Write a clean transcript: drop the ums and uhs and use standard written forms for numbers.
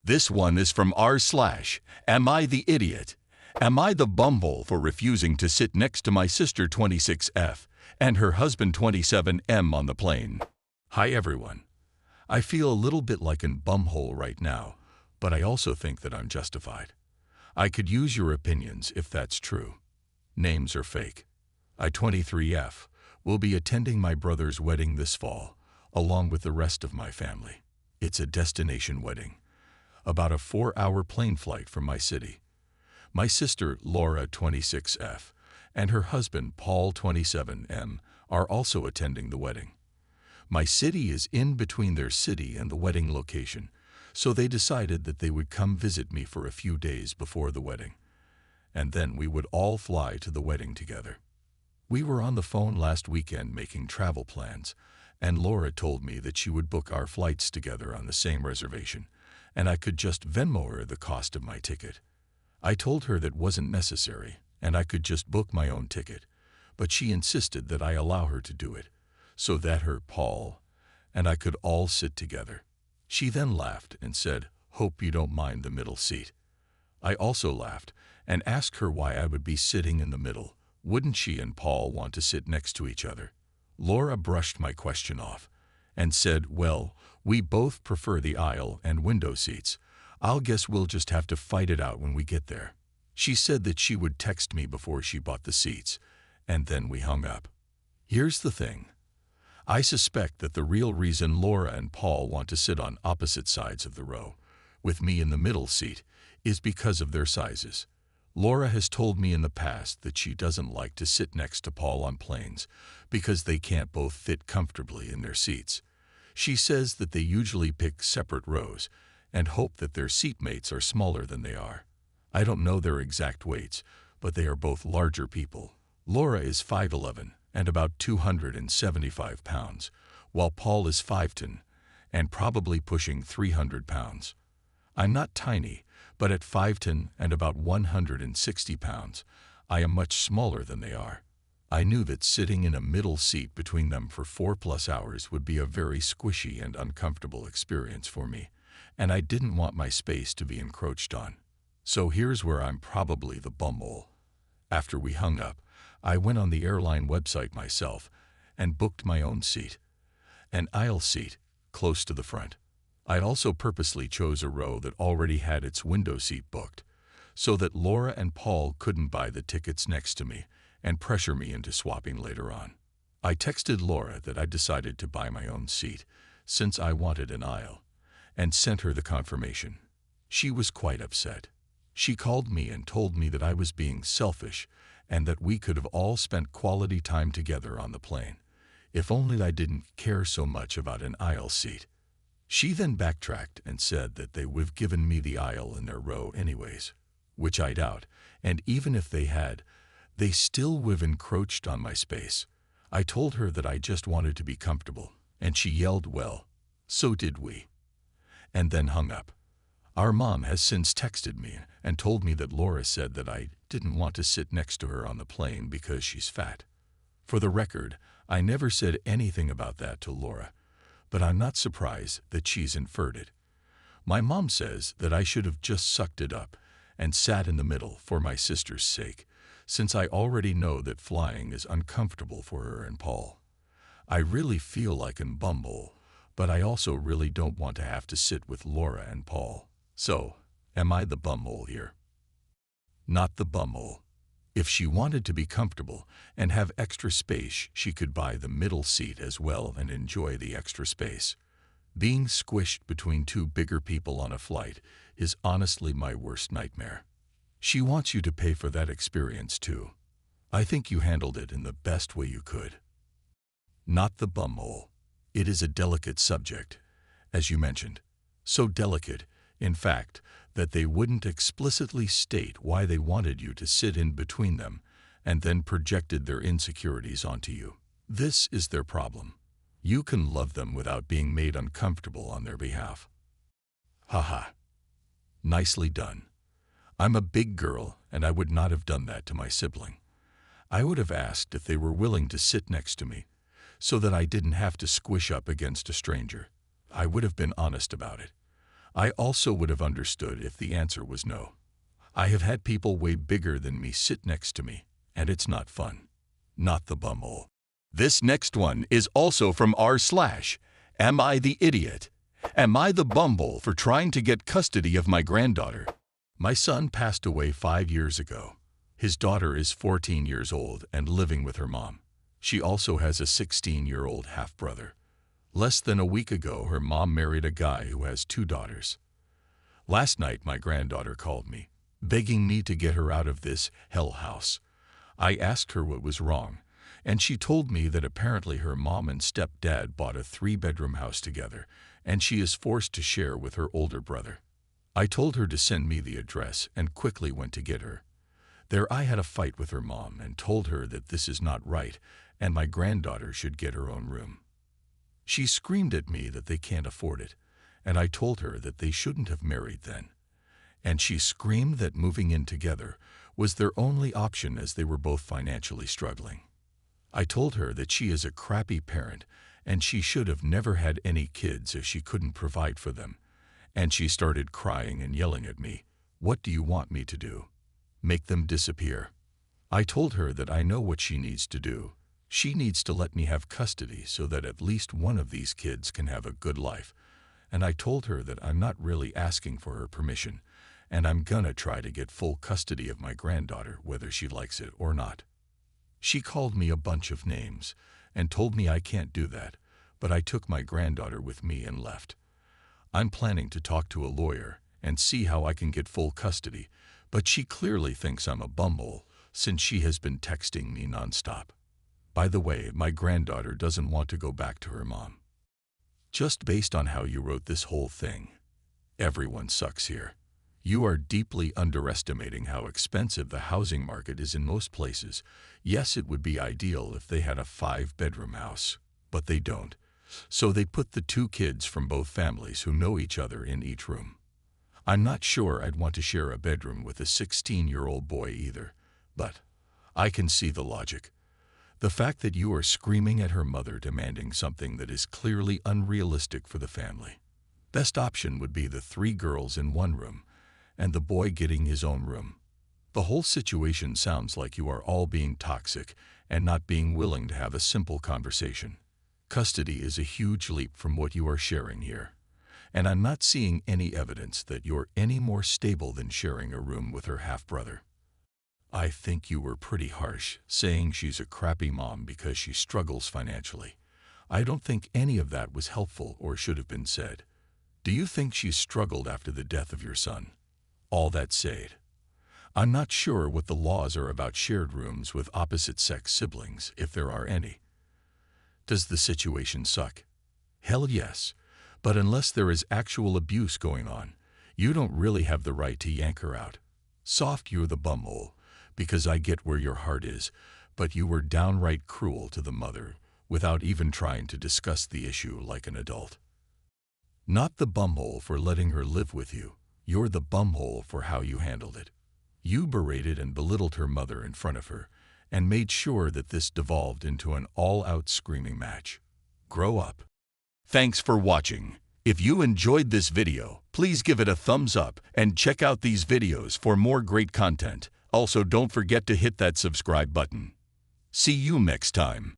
This one is from r/. Am I the idiot? Am I the bumhole for refusing to sit next to my sister 26F and her husband 27M on the plane? Hi everyone. I feel a little bit like an bumhole right now, but I also think that I'm justified. I could use your opinions if that's true. Names are fake. I 23F will be attending my brother's wedding this fall, along with the rest of my family. It's a destination wedding, about a 4-hour plane flight from my city. My sister Laura 26F and her husband Paul 27M are also attending the wedding. My city is in between their city and the wedding location, so they decided that they would come visit me for a few days before the wedding, and then we would all fly to the wedding together. We were on the phone last weekend making travel plans, and Laura told me that she would book our flights together on the same reservation, and I could just Venmo her the cost of my ticket. I told her that wasn't necessary, and I could just book my own ticket, but she insisted that I allow her to do it, so that her, Paul, and I could all sit together. She then laughed and said, "Hope you don't mind the middle seat." I also laughed and asked her why I would be sitting in the middle. Wouldn't she and Paul want to sit next to each other? Laura brushed my question off and said, "Well, we both prefer the aisle and window seats. I'll guess we'll just have to fight it out when we get there." She said that she would text me before she bought the seats, and then we hung up. Here's the thing. I suspect that the real reason Laura and Paul want to sit on opposite sides of the row, with me in the middle seat, is because of their sizes. Laura has told me in the past that she doesn't like to sit next to Paul on planes because they can't both fit comfortably in their seats. She says that they usually pick separate rows and hope that their seatmates are smaller than they are. I don't know their exact weights, but they are both larger people. Laura is 5'11" and about 275 pounds, while Paul is 5'10" and probably pushing 300 pounds. I'm not tiny, but at 5'10" and about 160 pounds, I am much smaller than they are. I knew that sitting in a middle seat between them for 4+ hours would be a very squishy and uncomfortable experience for me, and I didn't want my space to be encroached on. So here's where I'm probably the bumhole. After we hung up, I went on the airline website myself and booked my own seat, an aisle seat, close to the front. I also purposely chose a row that already had its window seat booked, so that Laura and Paul couldn't buy the tickets next to me and pressure me into swapping later on. I texted Laura that I decided to buy my own seat, since I wanted an aisle, and sent her the confirmation. She was quite upset. She called me and told me that I was being selfish and that we could have all spent quality time together on the plane, if only I didn't care so much about an aisle seat. She then backtracked and said that they would have given me the aisle in their row anyways, which I doubt, and even if they had, they still would have encroached on my space. I told her that I just wanted to be comfortable, and she yelled, "Well, so did we," and then hung up. Our mom has since texted me and told me that Laura said that I didn't want to sit next to her on the plane because she's fat. For the record, I never said anything about that to Laura, but I'm not surprised that she's inferred it. My mom says that I should have just sucked it up and sat in the middle for my sister's sake, since I already know that flying is uncomfortable for her and Paul. I really feel like an bumhole, but I also really don't want to have to sit with Laura and Paul. So, am I the bumhole here? Not the bumhole. If she wanted to be comfortable and have extra space, she could buy the middle seat as well and enjoy the extra space. Being squished between two bigger people on a flight is honestly my worst nightmare. She wants you to pay for that experience too. I think you handled it in the best way you could. Not the bumhole. It is a delicate subject, as you mentioned. So delicate, in fact, that they wouldn't explicitly state why they wanted you to sit in between them and then projected their insecurities onto you. This is their problem. You can love them without being made uncomfortable on their behalf. Haha. Nicely done. I'm a big girl and I would not have done that to my sibling. I would have asked if they were willing to sit next to me so that I didn't have to squish up against a stranger. I would have been honest about it. I also would have understood if the answer was no. I have had people way bigger than me sit next to me, and it's not fun. Not the bumhole. This next one is also from r/. Am I the idiot? Am I the bumhole for trying to get custody of my granddaughter? My son passed away 5 years ago. His daughter is 14 years old and living with her mom. She also has a 16-year-old half-brother. Less than a week ago, her mom married a guy who has 2 daughters. Last night, my granddaughter called me, begging me to get her out of this hell house. I asked her what was wrong, and she told me that apparently her mom and stepdad bought a 3-bedroom house together, and she is forced to share with her older brother. I told her to send me the address and quickly went to get her. There I had a fight with her mom and told her that this is not right and my granddaughter should get her own room. She screamed at me that they can't afford it, and I told her that they shouldn't have married then. And she screamed that moving in together was their only option as they were both financially struggling. I told her that she is a crappy parent and she should have never had any kids if she couldn't provide for them. And she started crying and yelling at me, "What do you want me to do? Make them disappear?" I told her that I know what she needs to do. She needs to let me have custody so that at least one of these kids can have a good life. And I told her that I'm not really asking for her permission, and I'm gonna try to get full custody of my granddaughter whether she likes it or not. She called me a bunch of names and told me I can't do that, but I took my granddaughter with me and left. I'm planning to talk to a lawyer and see how I can get full custody, but she clearly thinks I'm a bumhole since she has been texting me nonstop. By the way, my granddaughter doesn't want to go back to her mom. Just based on how you wrote this whole thing, everyone sucks here. You are deeply underestimating how expensive the housing market is in most places. Yes, it would be ideal if they had a 5-bedroom house, but they don't. So they put the 2 kids from both families who know each other in each room. I'm not sure I'd want to share a bedroom with a 16-year-old boy either, but I can see the logic. The fact that you are screaming at her mother demanding something that is clearly unrealistic for the family. Best option would be the 3 girls in one room and the boy getting his own room. The whole situation sounds like you are all being toxic and not being willing to have a simple conversation. Custody is a huge leap from what you are sharing here, and I'm not seeing any evidence that you're any more stable than sharing a room with her half-brother. I think you were pretty harsh, saying she's a crappy mom because she struggles financially. I don't think any of that was helpful or should have been said. Do you think she struggled after the death of your son? All that said, I'm not sure what the laws are about shared rooms with opposite-sex siblings, if there are any. Does the situation suck? Hell yes, but unless there is actual abuse going on, you don't really have the right to yank her out. Soft, you're the bumhole, because I get where your heart is, but you were downright cruel to the mother without even trying to discuss the issue like an adult. Not the bumhole for letting her live with you. You're the bumhole for how you handled it. You berated and belittled her mother in front of her and made sure that this devolved into an all-out screaming match. Grow up. Thanks for watching. If you enjoyed this video, please give it a thumbs up and check out these videos for more great content. Also, don't forget to hit that subscribe button. See you next time.